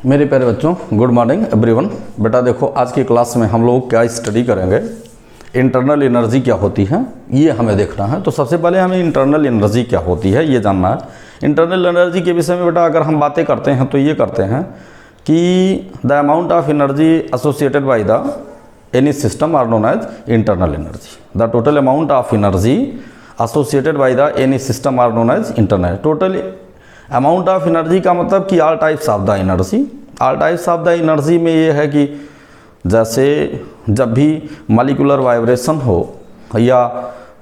मेरे प्यारे बच्चों, गुड मॉर्निंग एवरीवन। बेटा देखो, आज की क्लास में हम लोग क्या स्टडी करेंगे, इंटरनल एनर्जी क्या होती है ये हमें देखना है। तो सबसे पहले हमें इंटरनल एनर्जी क्या होती है ये जानना है। इंटरनल एनर्जी के विषय में बेटा अगर हम बातें करते हैं तो ये करते हैं कि the amount of energy associated by the any system are known as internal energy. The total amount of energy associated by the any system are known as internal. Total amount of energy का मतलब कि all types of the energy. All types of the energy में ये है कि जैसे जब भी मॉलिक्यूलर वाइब्रेशन हो या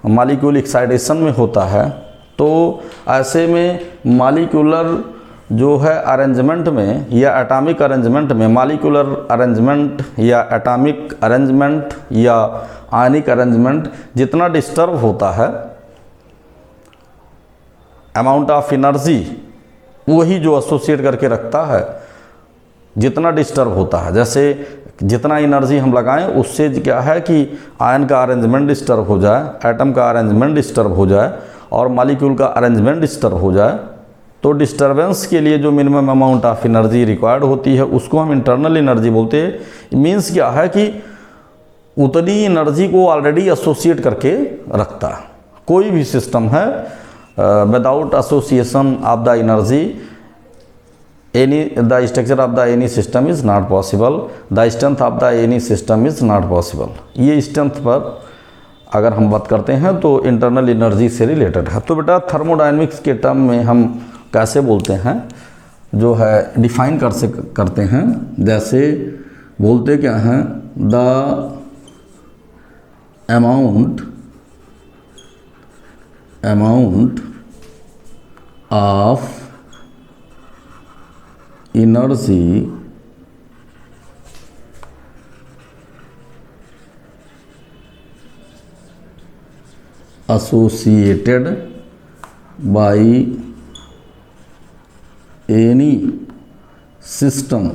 मॉलिक्यूल एक्साइटेशन में होता है तो ऐसे में मॉलिक्यूलर जो है अरेंजमेंट में या एटॉमिक अरेंजमेंट में, मॉलिक्यूलर अरेंजमेंट या एटॉमिक अरेंजमेंट या आयनिक अरेंजमेंट जितना डिस्टर्ब होता है, अमाउंट ऑफ एनर्जी वही जो एसोसिएट करके रखता है जितना डिस्टर्ब होता है। जैसे जितना एनर्जी हम लगाएं उससे क्या है कि आयन का अरेंजमेंट डिस्टर्ब हो जाए, एटम का अरेंजमेंट डिस्टर्ब हो जाए और मॉलिक्यूल का अरेंजमेंट डिस्टर्ब हो जाए, तो डिस्टर्बेंस के लिए जो minimum amount of energy required होती है उसको हम इंटरनल एनर्जी बोलते हैं। मीन्स क्या है कि उतनी एनर्जी को ऑलरेडी एसोसिएट करके रखता है। कोई भी सिस्टम है without association of the energy the structure of the any system is not possible, the strength of the any system is not possible। ये स्ट्रेंथ पर अगर हम बात करते हैं तो इंटरनल एनर्जी से रिलेटेड है। तो बेटा थर्मोडायनेमिक्स के टर्म में हम कैसे बोलते हैं जो है डिफाइन करते हैं। जैसे बोलते क्या हैं, the amount of energy associated by any system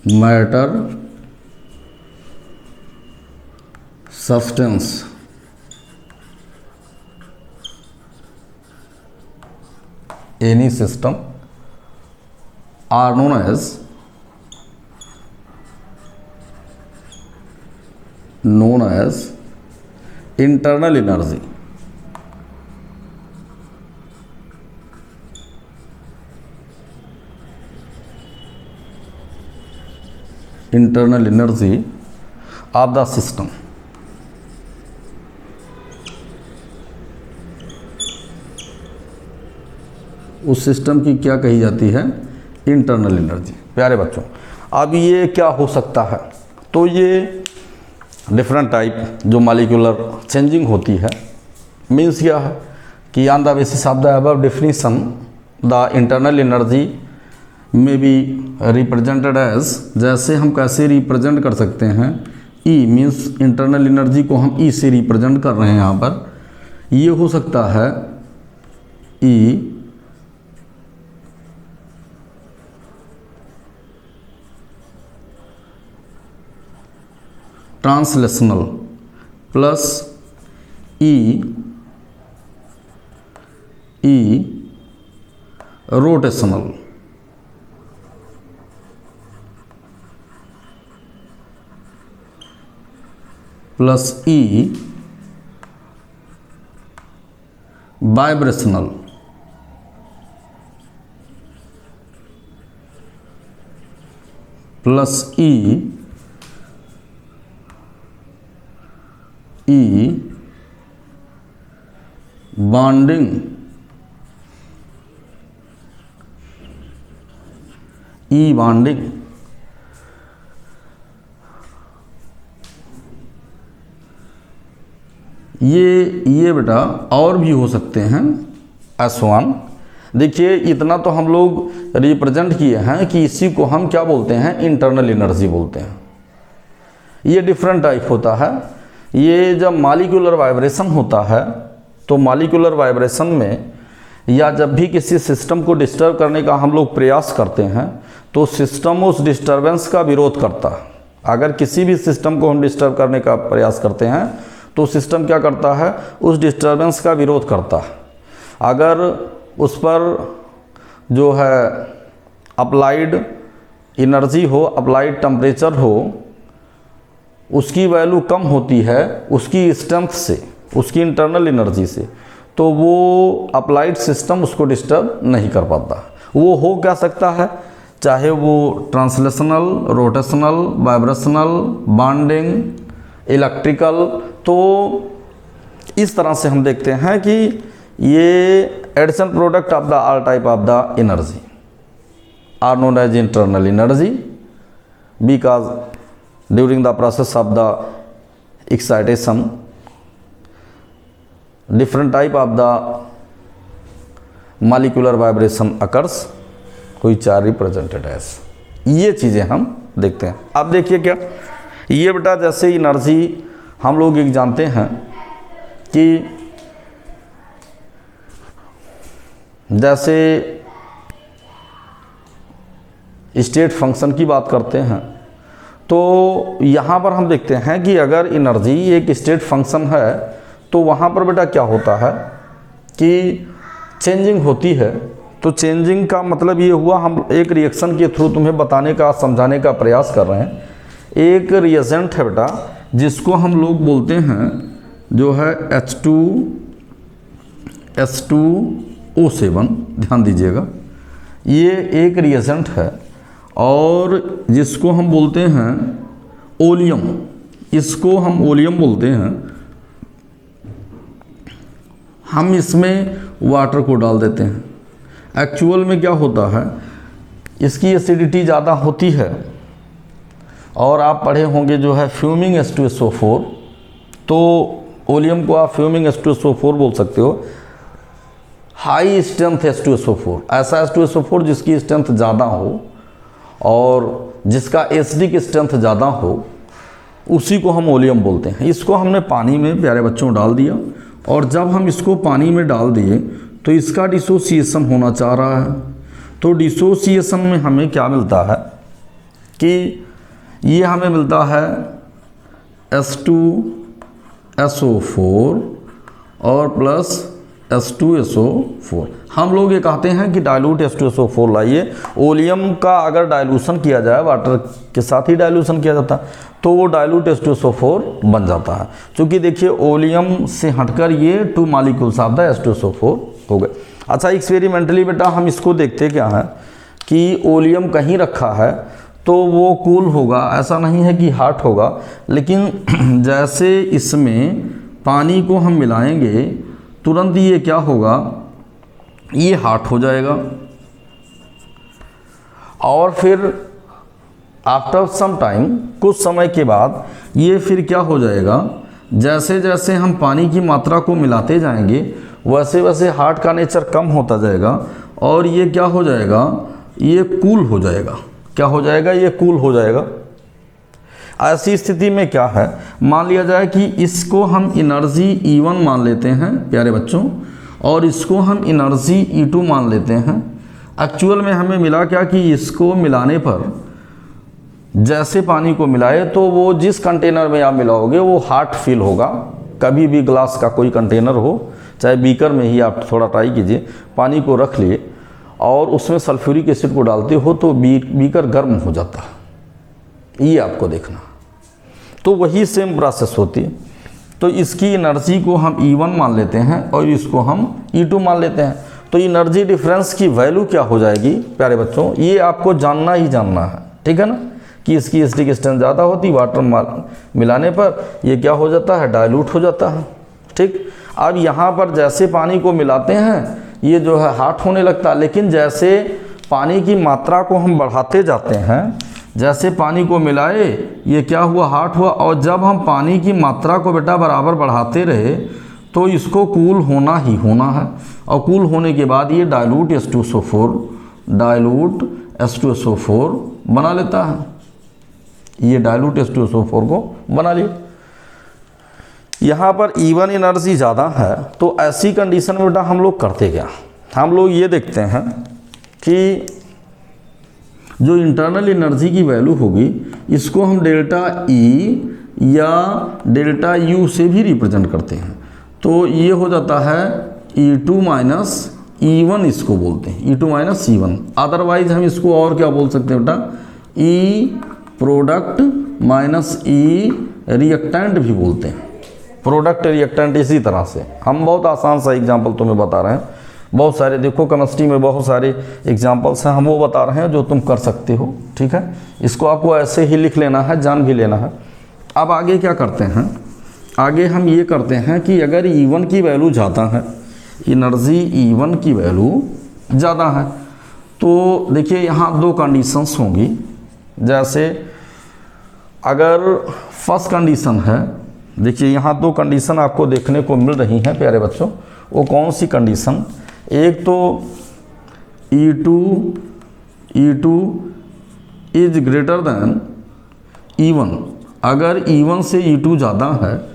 matter, substance, any system are known as internal energy। Internal energy of the system. उस सिस्टम की क्या कही जाती है, इंटरनल एनर्जी। प्यारे बच्चों, अब ये क्या हो सकता है, तो ये डिफरेंट टाइप जो मॉलिक्यूलर चेंजिंग होती है। मीन्स क्या है कि on the basis of the above definition the internal energy में बी रिप्रेजेंटेड एज, जैसे हम कैसे रिप्रेजेंट कर सकते हैं, ई मीन्स इंटरनल एनर्जी को हम ई से रिप्रेजेंट कर रहे हैं यहाँ पर। ये हो सकता है ई ट्रांसलेशनल प्लस ई रोटेशनल। प्लस ई वाइब्रेशनल। प्लस ई बॉन्डिंग। ई बॉन्डिंग। ये बेटा और भी हो सकते हैं S1। देखिए इतना तो हम लोग रिप्रेजेंट किए हैं कि इसी को हम क्या बोलते हैं, इंटरनल एनर्जी बोलते हैं। ये डिफरेंट टाइप होता है। ये जब मॉलिक्यूलर वाइब्रेशन होता है तो मॉलिक्यूलर वाइब्रेशन में या जब भी किसी सिस्टम को डिस्टर्ब करने का हम लोग प्रयास करते हैं तो सिस्टम उस डिस्टर्बेंस का विरोध करता है। अगर किसी भी सिस्टम को हम डिस्टर्ब करने का प्रयास करते हैं तो सिस्टम क्या करता है, उस डिस्टर्बेंस का विरोध करता है। अगर उस पर जो है अप्लाइड एनर्जी हो, अप्लाइड टेम्परेचर हो, उसकी वैल्यू कम होती है उसकी स्ट्रेंथ से, उसकी इंटरनल एनर्जी से, तो वो अप्लाइड सिस्टम उसको डिस्टर्ब नहीं कर पाता। वो हो क्या सकता है, चाहे वो translational, rotational, vibrational, bonding, electrical. तो इस तरह से हम देखते हैं कि ये addition product of the all type of the energy are known as internal energy because during the process of the excitation different type of the molecular vibration occurs which are represented as। ये चीज़ें हम देखते हैं। अब देखिए क्या, ये बेटा जैसे एनर्जी हम लोग एक जानते हैं कि जैसे स्टेट फंक्शन की बात करते हैं तो यहाँ पर हम देखते हैं कि अगर एनर्जी एक स्टेट फंक्शन है तो वहाँ पर बेटा क्या होता है कि चेंजिंग होती है। तो चेंजिंग का मतलब ये हुआ, हम एक रिएक्शन के थ्रू तुम्हें बताने का, समझाने का प्रयास कर रहे हैं। एक रिएजेंट है बेटा जिसको हम लोग बोलते हैं जो है H2SO7, ध्यान दीजिएगा, ये एक रिएजेंट है और जिसको हम बोलते हैं ओलियम, इसको हम ओलियम बोलते हैं। हम इसमें वाटर को डाल देते हैं। एक्चुअल में क्या होता है, इसकी एसिडिटी ज़्यादा होती है और आप पढ़े होंगे जो है फ्यूमिंग H2SO4, तो ओलियम को आप फ्यूमिंग H2SO4 बोल सकते हो। हाई स्ट्रेंथ H2SO4, ऐसा H2SO4 जिसकी स्ट्रेंथ ज़्यादा हो और जिसका एसिडिक स्ट्रेंथ ज़्यादा हो, उसी को हम ओलियम बोलते हैं। इसको हमने पानी में प्यारे बच्चों डाल दिया और जब हम इसको पानी में डाल दिए तो इसका डिसोसिएशन होना चाह रहा है। तो डिसोसिएशन में हमें क्या मिलता है कि ये हमें मिलता है H2SO4 और प्लस H2SO4। हम लोग ये कहते हैं कि डाइल्यूट H2SO4 लाइए। ओलियम का अगर डाइल्यूशन किया जाए, वाटर के साथ ही डाइल्यूशन किया जाता है, तो वो डाइल्यूट H2SO4 बन जाता है। क्योंकि देखिए ओलियम से हटकर ये 2 मॉलिक्यूल्स ऑफ द H2SO4 हो गए। अच्छा, एक्सपेरिमेंटली बेटा हम इसको देखते क्या है कि ओलियम कहीं रखा है तो वो कूल होगा, ऐसा नहीं है कि हॉट होगा। लेकिन जैसे इसमें पानी को हम मिलाएंगे तुरंत ये क्या होगा, ये हॉट हो जाएगा और फिर आफ्टर सम टाइम, कुछ समय के बाद ये फिर क्या हो जाएगा, जैसे जैसे हम पानी की मात्रा को मिलाते जाएंगे वैसे वैसे हॉट का नेचर कम होता जाएगा और ये क्या हो जाएगा, ये कूल हो जाएगा। क्या हो जाएगा, ये कूल हो जाएगा। ऐसी स्थिति में क्या है, मान लिया जाए कि इसको हम एनर्जी E1 मान लेते हैं प्यारे बच्चों और इसको हम एनर्जी E2 मान लेते हैं। एक्चुअल में हमें मिला क्या कि इसको मिलाने पर जैसे पानी को मिलाए तो वो जिस कंटेनर में आप मिलाओगे वो हॉट फील होगा। कभी भी ग्लास का कोई कंटेनर हो, चाहे बीकर में ही आप थोड़ा ट्राई कीजिए, पानी को रख लिए और उसमें सल्फ्यूरिक एसिड को डालते हो तो बीकर गर्म हो जाता है। ये आपको देखना, तो वही सेम प्रोसेस होती है। तो इसकी एनर्जी को हम E1 मान लेते हैं और इसको हम E2 मान लेते हैं। तो एनर्जी डिफरेंस की वैल्यू क्या हो जाएगी प्यारे बच्चों, ये आपको जानना ही जानना है, ठीक है ना, कि इसकी एसिडिक स्ट्रेंथ ज़्यादा होती, वाटर मिलाने पर ये क्या हो जाता है, डाइल्यूट हो जाता है। ठीक, अब यहाँ पर जैसे पानी को मिलाते हैं ये जो है हॉट होने लगता है, लेकिन जैसे पानी की मात्रा को हम बढ़ाते जाते हैं, जैसे पानी को मिलाए ये क्या हुआ, हॉट हुआ। और जब हम पानी की मात्रा को बेटा बराबर बढ़ाते रहे तो इसको कूल होना ही होना है और कूल होने के बाद ये डाइल्यूट H2SO4 बना लेता है। ये डाइल्यूट H2SO4 को बना लिया। यहाँ पर E1 एनर्जी ज़्यादा है तो ऐसी कंडीशन में बेटा हम लोग करते क्या, हम लोग ये देखते हैं कि जो इंटरनल एनर्जी की वैल्यू होगी इसको हम डेल्टा ई या डेल्टा यू से भी रिप्रेजेंट करते हैं। तो ये हो जाता है E2 माइनस E1 इसको बोलते हैं, E2 माइनस E1। अदरवाइज हम इसको और क्या बोल सकते हैं बेटा, E product minus E reactant भी बोलते हैं, प्रोडक्ट रिएक्टेंट। इसी तरह से हम बहुत आसान सा एग्जांपल तुम्हें बता रहे हैं, बहुत सारे देखो केमिस्ट्री में बहुत सारे एग्जांपल्स हैं, हम वो बता रहे हैं जो तुम कर सकते हो, ठीक है। इसको आपको ऐसे ही लिख लेना है, जान भी लेना है। अब आगे क्या करते हैं, आगे हम ये करते हैं कि अगर E1 की वैल्यू ज़्यादा है, एनर्जी E1 की वैल्यू ज़्यादा है, तो देखिए यहाँ दो कंडीशंस होंगी। जैसे अगर फर्स्ट कंडीशन है, देखिए यहाँ दो कंडीशन आपको देखने को मिल रही हैं प्यारे बच्चों। वो कौन सी कंडीशन, एक तो E2 is greater than E1। अगर E1 से E2 ज़्यादा है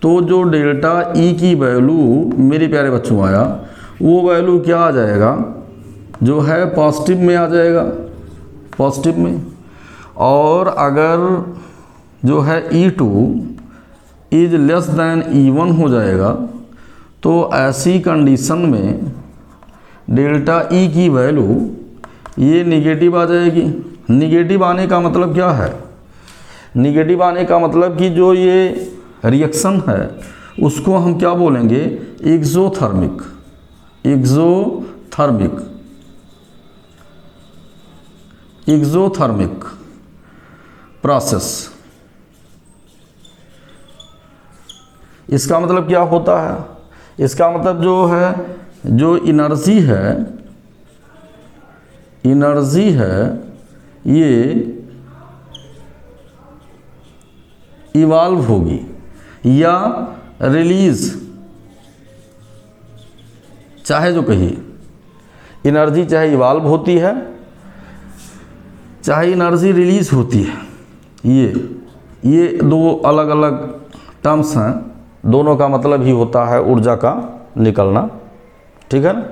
तो जो डेल्टा E की वैल्यू मेरे प्यारे बच्चों आया, वो वैल्यू क्या आ जाएगा, जो है पॉजिटिव में आ जाएगा, पॉजिटिव में। और अगर जो है E2 is less than E1 हो जाएगा, तो ऐसी कंडीशन में डेल्टा E की वैल्यू ये निगेटिव आ जाएगी। निगेटिव आने का मतलब क्या है, निगेटिव आने का मतलब कि जो ये रिएक्शन है उसको हम क्या बोलेंगे, एक्सोथर्मिक, एक्सोथर्मिक प्रोसेस। इसका मतलब क्या होता है, इसका मतलब जो है, जो एनर्जी है ये इवाल्व होगी या रिलीज, चाहे जो कहिए, एनर्जी चाहे इवाल्व होती है चाहे एनर्जी रिलीज होती है। ये दो अलग अलग टर्म्स हैं, दोनों का मतलब ही होता है ऊर्जा का निकलना, ठीक है ना,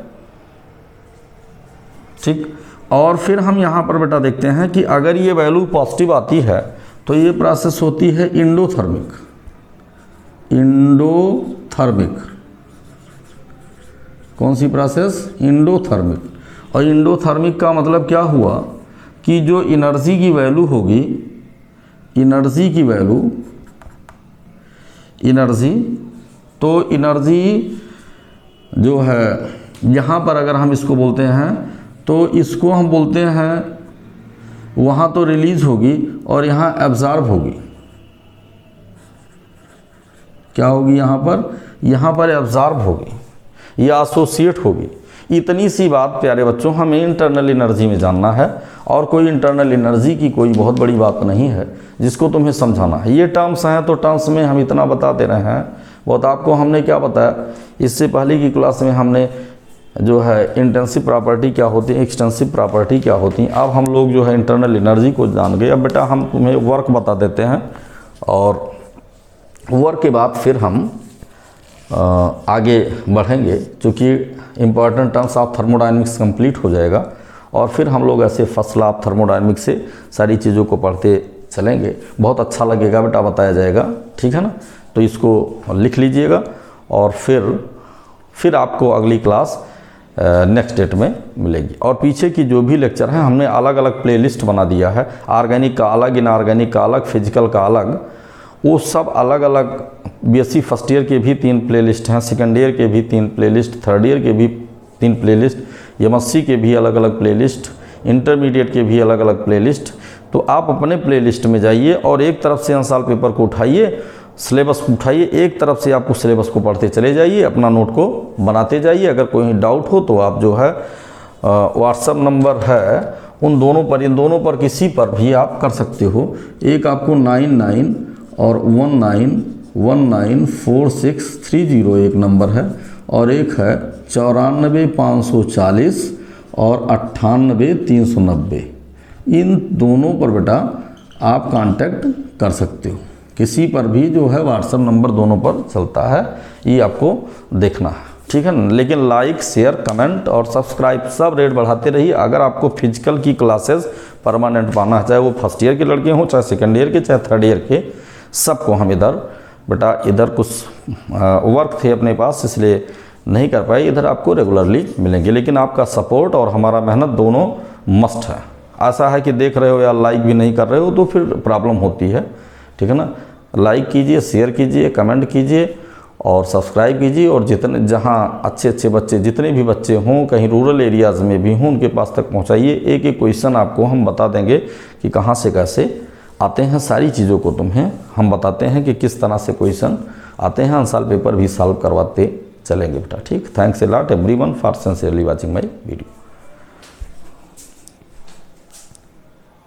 ठीक। और फिर हम यहाँ पर बेटा देखते हैं कि अगर ये वैल्यू पॉजिटिव आती है तो ये प्रोसेस होती है इंडोथर्मिक। कौन सी प्रोसेस, इंडोथर्मिक। और इंडोथर्मिक का मतलब क्या हुआ कि जो एनर्जी की वैल्यू होगी, तो एनर्जी जो है यहाँ पर अगर हम इसको बोलते हैं तो इसको हम बोलते हैं, वहाँ तो रिलीज होगी और यहाँ एब्जॉर्ब होगी। क्या होगी यहाँ पर एब्जॉर्ब होगी या एसोसिएट होगी। इतनी सी बात प्यारे बच्चों हमें इंटरनल एनर्जी में जानना है, और कोई इंटरनल एनर्जी की कोई बहुत बड़ी बात नहीं है जिसको तुम्हें समझाना है। ये टर्म्स हैं तो टर्म्स में हम इतना बता दे रहे हैं। बहुत आपको हमने क्या बताया, इससे पहले की क्लास में हमने जो है इंटेंसिव प्रॉपर्टी क्या होती है, एक्सटेंसिव प्रॉपर्टी क्या होती है। अब हम लोग जो है इंटरनल एनर्जी को जान गए। अब बेटा हम तुम्हें वर्क बता देते हैं, और वर्क के बाद फिर हम आगे बढ़ेंगे, क्योंकि important terms of thermodynamics complete हो जाएगा, और फिर हम लोग ऐसे फर्स्ट लॉ ऑफ थर्मोडायनेमिक्स से सारी चीज़ों को पढ़ते चलेंगे। बहुत अच्छा लगेगा बेटा, बताया जाएगा, ठीक है ना। तो इसको लिख लीजिएगा, और फिर आपको अगली क्लास नेक्स्ट डेट में मिलेगी। और पीछे की जो भी लेक्चर हैं हमने अलग अलग प्लेलिस्ट बना दिया है, ऑर्गेनिक का अलग, इनऑर्गेनिक का अलग, फिजिकल का अलग, वो सब अलग अलग। बीएससी फर्स्ट ईयर के भी 3 प्लेलिस्ट हैं, सेकेंड ईयर के भी 3 प्लेलिस्ट, थर्ड ईयर के भी 3 प्लेलिस्ट, एमएससी के भी अलग अलग प्लेलिस्ट, इंटरमीडिएट के भी अलग अलग प्लेलिस्ट। तो आप अपने प्लेलिस्ट में जाइए और एक तरफ से आंसर पेपर को उठाइए, सिलेबस को उठाइए, एक तरफ से आपको सिलेबस को पढ़ते चले जाइए, अपना नोट को बनाते जाइए। अगर कोई डाउट हो तो आप जो है व्हाट्सएप नंबर है इन दोनों पर किसी पर भी आप कर सकते हो। एक आपको 99 और 194630 एक नंबर है, और एक है 94540 और 98390। इन दोनों पर बेटा आप कांटेक्ट कर सकते हो, किसी पर भी जो है व्हाट्सएप नंबर दोनों पर चलता है, ये आपको देखना है, ठीक है ना। लेकिन लाइक, शेयर, कमेंट और सब्सक्राइब सब रेट बढ़ाते रहिए। अगर आपको फिजिकल की क्लासेस परमानेंट पाना है, चाहे वो फर्स्ट ईयर के लड़के हों, चाहे सेकेंड ईयर के, चाहे थर्ड ईयर के, सबको हम इधर बेटा इधर कुछ वर्क थे अपने पास इसलिए नहीं कर पाए, इधर आपको रेगुलरली मिलेंगे। लेकिन आपका सपोर्ट और हमारा मेहनत दोनों मस्ट है। ऐसा है कि देख रहे हो या लाइक भी नहीं कर रहे हो तो फिर प्रॉब्लम होती है, ठीक है ना। लाइक कीजिए, शेयर कीजिए, कमेंट कीजिए और सब्सक्राइब कीजिए। और जितने जहाँ अच्छे अच्छे बच्चे, जितने भी बच्चे हों, कहीं रूरल एरियाज़ में भी हों, उनके पास तक पहुँचाइए। एक एक क्वेश्चन आपको हम बता देंगे कि कहाँ से कैसे आते हैं, सारी चीज़ों को तुम्हें हम बताते हैं कि किस तरह से क्वेश्चन आते हैं। आंसर पेपर भी सॉल्व करवाते चलेंगे बेटा, ठीक। Thanks a lot everyone for sincerely watching my video.